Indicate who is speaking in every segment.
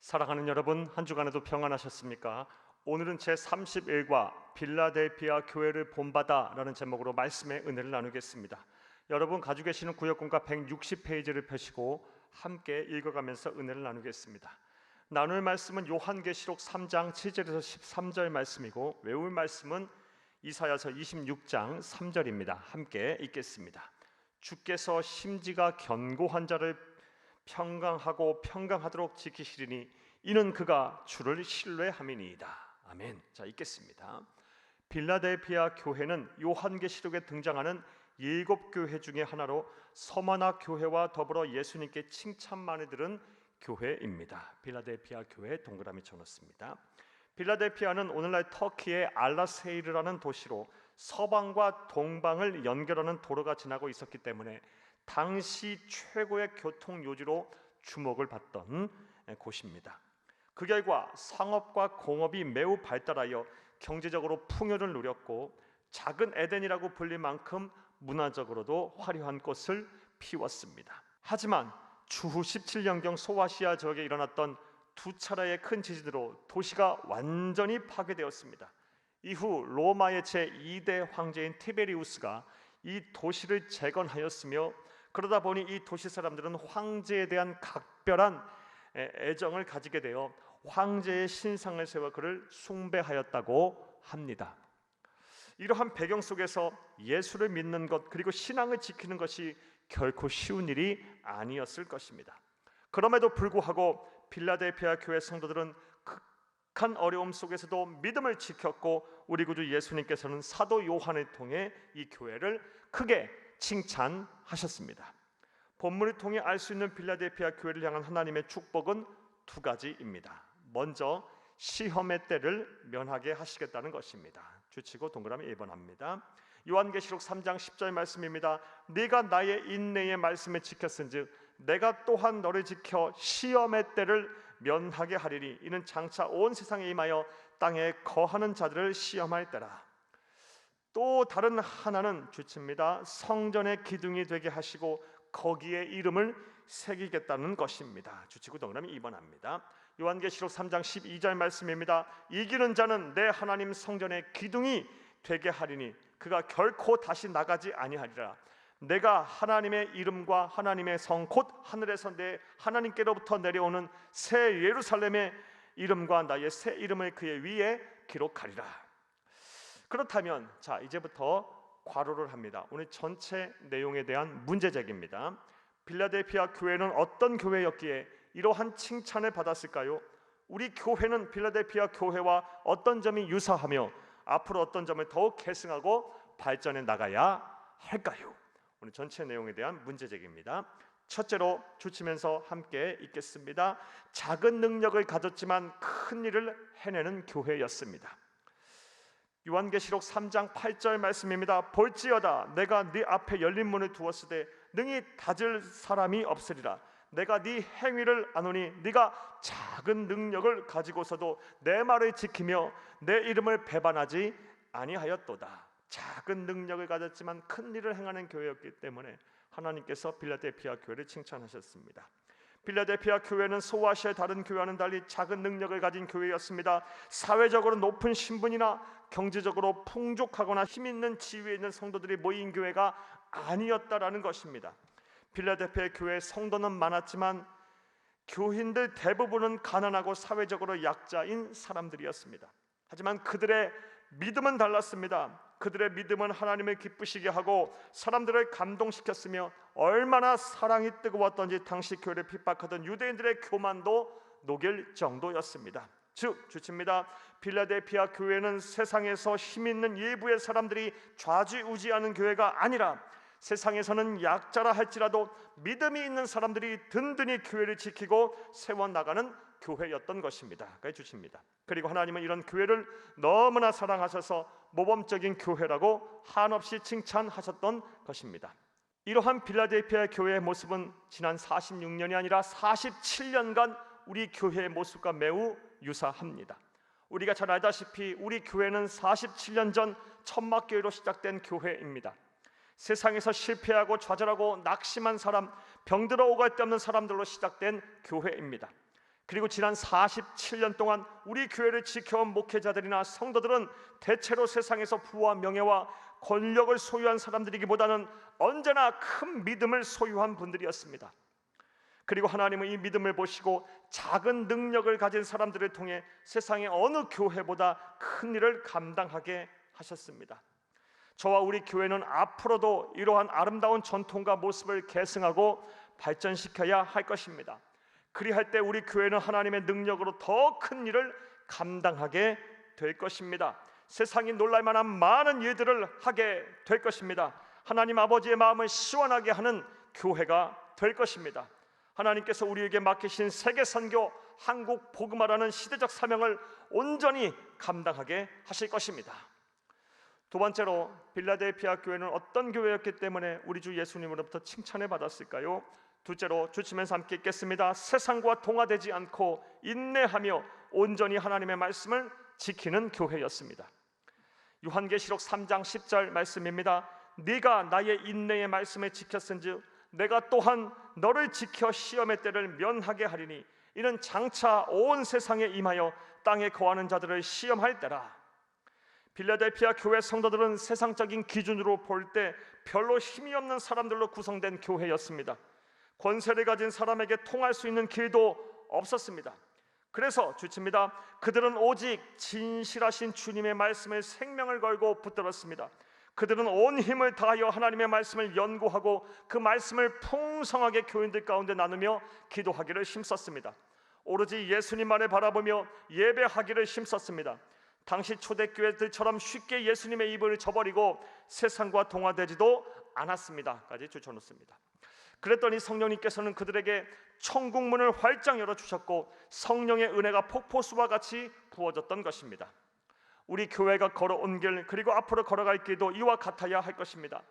Speaker 1: 사랑하는 여러분, 한 주간에도 평안하셨습니까? 오늘은 제31과 빌라델피아 교회를 본받아라는 제목으로 말씀의 은혜를 나누겠습니다. 여러분 가지고 계시는 구역본과 160페이지를 펴시고 함께 읽어가면서 은혜를 나누겠습니다. 나눌 말씀은 요한계시록 3장 7절에서 13절 말씀이고 외울 말씀은 이사야서 26장 3절입니다. 함께 읽겠습니다. 주께서 심지가 견고한 자를 평강하고 평강하도록 지키시리니 이는 그가 주를 신뢰함이니이다. 아멘. 자, 읽겠습니다. 빌라델피아 교회는 요한계시록에 등장하는 7교회 중에 하나로 서머나 교회와 더불어 예수님께 칭찬만을 들은 교회입니다. 빌라델피아 교회 동그라미 쳐놓습니다. 빌라델피아는 오늘날 터키의 알라세이르라는 도시로 서방과 동방을 연결하는 도로가 지나고 있었기 때문에 당시 최고의 교통 요지로 주목을 받던 곳입니다. 그 결과 상업과 공업이 매우 발달하여 경제적으로 풍요를 누렸고 작은 에덴이라고 불릴 만큼 문화적으로도 화려한 꽃을 피웠습니다. 하지만 주후 17년경 소아시아 지역에 일어났던 두 차례의 큰 지진으로 도시가 완전히 파괴되었습니다. 이후 로마의 제2대 황제인 티베리우스가 이 도시를 재건하였으며 그러다 보니 이 도시 사람들은 황제에 대한 각별한 애정을 가지게 되어 황제의 신상을 세워 그를 숭배하였다고 합니다. 이러한 배경 속에서 예수를 믿는 것 그리고 신앙을 지키는 것이 결코 쉬운 일이 아니었을 것입니다. 그럼에도 불구하고 빌라델피아 교회 성도들은 극한 어려움 속에서도 믿음을 지켰고 우리 구주 예수님께서는 사도 요한을 통해 이 교회를 크게 칭찬하셨습니다. 본문을 통해 알 수 있는 빌라델피아 교회를 향한 하나님의 축복은 두 가지입니다. 먼저 시험의 때를 면하게 하시겠다는 것입니다. 주치고 동그라미 1번 합니다. 요한계시록 3장 10절 말씀입니다. 네가 나의 인내의 말씀을 지켰은즉 내가 또한 너를 지켜 시험의 때를 면하게 하리니 이는 장차 온 세상에 임하여 땅에 거하는 자들을 시험할 때라. 또 다른 하나는 주칩니다. 성전의 기둥이 되게 하시고 거기에 이름을 새기겠다는 것입니다. 주치고 동그라미 2번 합니다. 요한계시록 3장 12절 말씀입니다. 이기는 자는 내 하나님 성전의 기둥이 되게 하리니 그가 결코 다시 나가지 아니하리라. 내가 하나님의 이름과 하나님의 성 곧 하늘에서 내 하나님께로부터 내려오는 새 예루살렘의 이름과 나의 새 이름을 그의 위에 기록하리라. 그렇다면 자 이제부터 괄호를 합니다. 오늘 전체 내용에 대한 문제제기입니다. 빌라델피아 교회는 어떤 교회였기에 이러한 칭찬을 받았을까요? 우리 교회는 빌라델피아 교회와 어떤 점이 유사하며 앞으로 어떤 점을 더욱 계승하고 발전해 나가야 할까요? 오늘 전체 내용에 대한 문제제기입니다. 첫째로 주치면서 함께 읽겠습니다. 작은 능력을 가졌지만 큰 일을 해내는 교회였습니다. 요한계시록 3장 8절 말씀입니다. 볼지어다 내가 네 앞에 열린 문을 두었으되 능히 닫을 사람이 없으리라. 내가 네 행위를 아노니 네가 작은 능력을 가지고서도 내 말을 지키며 내 이름을 배반하지 아니하였도다. 작은 능력을 가졌지만 큰 일을 행하는 교회였기 때문에 하나님께서 빌라델피아 교회를 칭찬하셨습니다. 빌라델피아 교회는 소아시아의 다른 교회와는 달리 작은 능력을 가진 교회였습니다. 사회적으로 높은 신분이나 경제적으로 풍족하거나 힘 있는 지위에 있는 성도들이 모인 교회가 아니었다라는 것입니다. 빌라델피아 교회의 성도는 많았지만 교인들 대부분은 가난하고 사회적으로 약자인 사람들이었습니다. 하지만 그들의 믿음은 달랐습니다. 그들의 믿음은 하나님을 기쁘시게 하고 사람들을 감동시켰으며 얼마나 사랑이 뜨거웠던지 당시 교회를 핍박하던 유대인들의 교만도 녹일 정도였습니다. 즉 주칩니다. 빌라델피아 교회는 세상에서 힘 있는 일부의 사람들이 좌지우지하는 교회가 아니라 세상에서는 약자라 할지라도 믿음이 있는 사람들이 든든히 교회를 지키고 세워나가는 교회였던 것입니다. 주십니다. 그리고 하나님은 이런 교회를 너무나 사랑하셔서 모범적인 교회라고 한없이 칭찬하셨던 것입니다. 이러한 빌라델피아 교회의 모습은 지난 46년이 아니라 47년간 우리 교회의 모습과 매우 유사합니다. 우리가 잘 알다시피 우리 교회는 47년 전 천막교회로 시작된 교회입니다. 세상에서 실패하고 좌절하고 낙심한 사람, 병들어 오갈 데 없는 사람들로 시작된 교회입니다. 그리고 지난 47년 동안 우리 교회를 지켜온 목회자들이나 성도들은 대체로 세상에서 부와 명예와 권력을 소유한 사람들이기보다는 언제나 큰 믿음을 소유한 분들이었습니다. 그리고 하나님은 이 믿음을 보시고 작은 능력을 가진 사람들을 통해 세상의 어느 교회보다 큰 일을 감당하게 하셨습니다. 저와 우리 교회는 앞으로도 이러한 아름다운 전통과 모습을 계승하고 발전시켜야 할 것입니다. 그리할 때 우리 교회는 하나님의 능력으로 더 큰 일을 감당하게 될 것입니다. 세상이 놀랄만한 많은 일들을 하게 될 것입니다. 하나님 아버지의 마음을 시원하게 하는 교회가 될 것입니다. 하나님께서 우리에게 맡기신 세계선교 한국 복음화라는 시대적 사명을 온전히 감당하게 하실 것입니다. 두 번째로 빌라델피아 교회는 어떤 교회였기 때문에 우리 주 예수님으로부터 칭찬을 받았을까요? 둘째로 주치면서 함께 읽겠습니다. 세상과 동화되지 않고 인내하며 온전히 하나님의 말씀을 지키는 교회였습니다. 요한계시록 3장 10절 말씀입니다. 네가 나의 인내의 말씀을 지켰은즉 내가 또한 너를 지켜 시험의 때를 면하게 하리니 이는 장차 온 세상에 임하여 땅에 거하는 자들을 시험할 때라. 빌라델피아 교회 성도들은 세상적인 기준으로 볼 때 별로 힘이 없는 사람들로 구성된 교회였습니다. 권세를 가진 사람에게 통할 수 있는 길도 없었습니다. 그래서 주칩니다. 그들은 오직 진실하신 주님의 말씀에 생명을 걸고 붙들었습니다. 그들은 온 힘을 다하여 하나님의 말씀을 연구하고 그 말씀을 풍성하게 교인들 가운데 나누며 기도하기를 힘썼습니다. 오로지 예수님만을 바라보며 예배하기를 힘썼습니다. 당시 초대교회들처럼 쉽게 예수님의 입을 저버리고 세상과 동화되지도 않았습니다. 까지 줄쳐놓습니다. 그랬더니 성령님께서는 그들에게 천국문을 활짝 열어주셨고 성령의 은혜가 폭포수와 같이 부어졌던 것입니다. 우리 교회가 걸어온 길 그리고 앞으로 걸어갈 길도 이와 같아야 할 것입니다.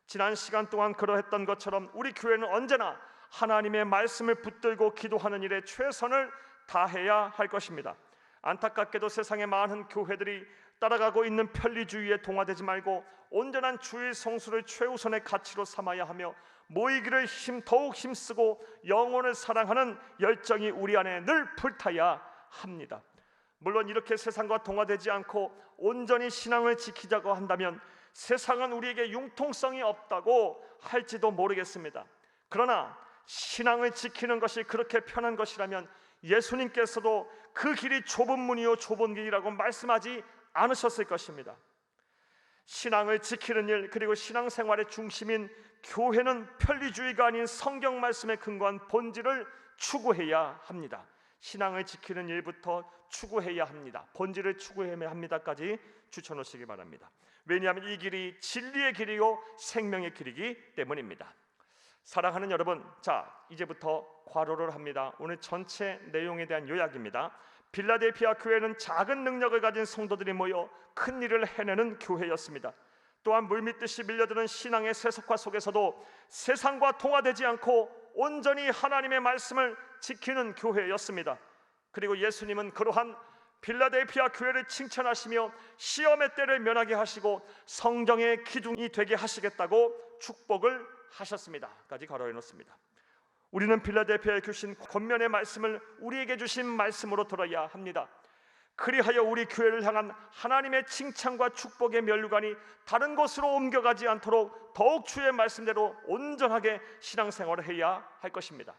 Speaker 1: 지난 시간 동안 그러했던 것처럼 우리 교회는 언제나 하나님의 말씀을 붙들고 기도하는 일에 최선을 다해야 할 것입니다. 안타깝게도 세상의 많은 교회들이 따라가고 있는 편리주의에 동화되지 말고 온전한 주일 성수를 최우선의 가치로 삼아야 하며 모이기를 더욱 힘쓰고 영혼을 사랑하는 열정이 우리 안에 늘 불타야 합니다. 물론 이렇게 세상과 동화되지 않고 온전히 신앙을 지키자고 한다면 세상은 우리에게 융통성이 없다고 할지도 모르겠습니다. 그러나 신앙을 지키는 것이 그렇게 편한 것이라면 예수님께서도 그 길이 좁은 문이요 좁은 길이라고 말씀하지 않으셨을 것입니다. 신앙을 지키는 일 그리고 신앙생활의 중심인 교회는 편리주의가 아닌 성경 말씀에 근거한 본질을 추구해야 합니다. 신앙을 지키는 일부터 추구해야 합니다. 본질을 추구해야 합니다까지 추천하시기 바랍니다. 왜냐하면 이 길이 진리의 길이요 생명의 길이기 때문입니다. 사랑하는 여러분, 자 이제부터 괄호를 합니다. 오늘 전체 내용에 대한 요약입니다. 빌라델피아 교회는 작은 능력을 가진 성도들이 모여 큰 일을 해내는 교회였습니다. 또한 물밀듯이 밀려드는 신앙의 세속화 속에서도 세상과 동화되지 않고 온전히 하나님의 말씀을 지키는 교회였습니다. 그리고 예수님은 그러한 빌라델피아 교회를 칭찬하시며 시험의 때를 면하게 하시고 성경의 기둥이 되게 하시겠다고 축복을 하셨습니다. 까지 괄호해 놓습니다. 우리는 빌라델피아에 주신 권면의 말씀을 우리에게 주신 말씀으로 들어야 합니다. 그리하여 우리 교회를 향한 하나님의 칭찬과 축복의 면류관이 다른 곳으로 옮겨가지 않도록 더욱 주의 말씀대로 온전하게 신앙생활을 해야 할 것입니다.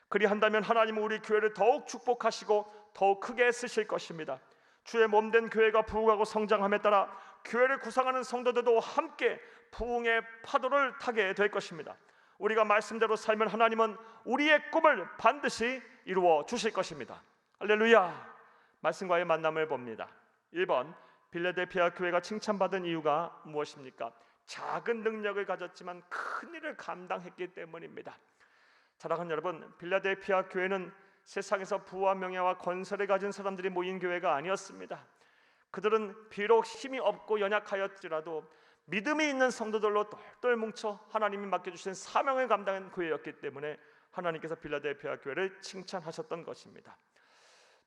Speaker 1: 그리한다면 하나님은 우리 교회를 더욱 축복하시고 더욱 크게 쓰실 것입니다. 주의 몸된 교회가 부흥하고 성장함에 따라 교회를 구성하는 성도들도 함께 부흥의 파도를 타게 될 것입니다. 우리가 말씀대로 살면 하나님은 우리의 꿈을 반드시 이루어 주실 것입니다. 할렐루야. 말씀과의 만남을 봅니다. 1번, 빌라델피아 교회가 칭찬받은 이유가 무엇입니까? 작은 능력을 가졌지만 큰 일을 감당했기 때문입니다. 사랑하는 여러분, 빌라델피아 교회는 세상에서 부와 명예와 권세를 가진 사람들이 모인 교회가 아니었습니다. 그들은 비록 힘이 없고 연약하였지라도 믿음이 있는 성도들로 똘똘 뭉쳐 하나님이 맡겨주신 사명을 감당한 교회였기 때문에 하나님께서 빌라델피아 교회를 칭찬하셨던 것입니다.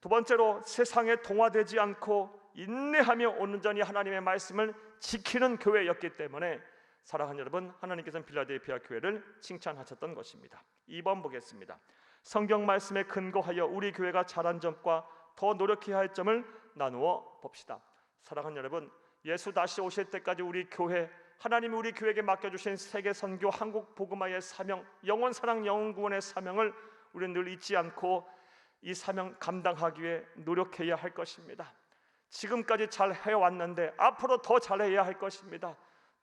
Speaker 1: 두 번째로, 세상에 동화되지 않고 인내하며 온전히 하나님의 말씀을 지키는 교회였기 때문에 사랑하는 여러분, 하나님께서는 빌라델피아 교회를 칭찬하셨던 것입니다. 2번 보겠습니다. 성경 말씀에 근거하여 우리 교회가 잘한 점과 더 노력해야 할 점을 나누어 봅시다. 사랑하는 여러분, 예수 다시 오실 때까지 우리 교회, 하나님이 우리 교회에게 맡겨주신 세계 선교 한국 복음화의 사명, 영혼 사랑 영혼 구원의 사명을 우리는 늘 잊지 않고 이 사명 감당하기 위해 노력해야 할 것입니다. 지금까지 잘 해왔는데 앞으로 더 잘해야 할 것입니다.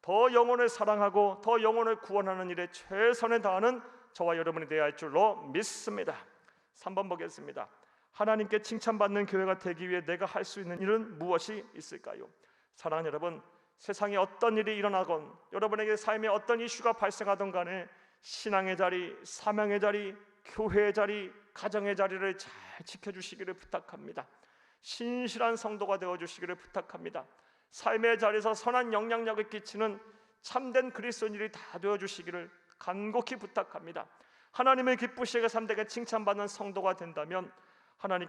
Speaker 1: 더 영혼을 사랑하고 더 영혼을 구원하는 일에 최선을 다하는 저와 여러분이 되어야 할 줄로 믿습니다. 3번 보겠습니다. 하나님께 칭찬받는 교회가 되기 위해 내가 할 수 있는 일은 무엇이 있을까요? 사랑하는 여러분, 세상에 어떤 일이 일어나건 여러분에게 삶에 어떤 이슈가 발생하던 간에 신앙의 자리, 사명의 자리, 교회의 자리, 가정의 자리를 잘 지켜주시기를 부탁합니다. 신실한 성도가 되어주시기를 부탁합니다. 삶의 자리에서 선한 영향력을 끼치는 참된 그리스도인들이 다 되어주시기를 간곡히 부탁합니다. 하나님을 기쁘시게 삶되게 칭찬받는 성도가 된다면 하나님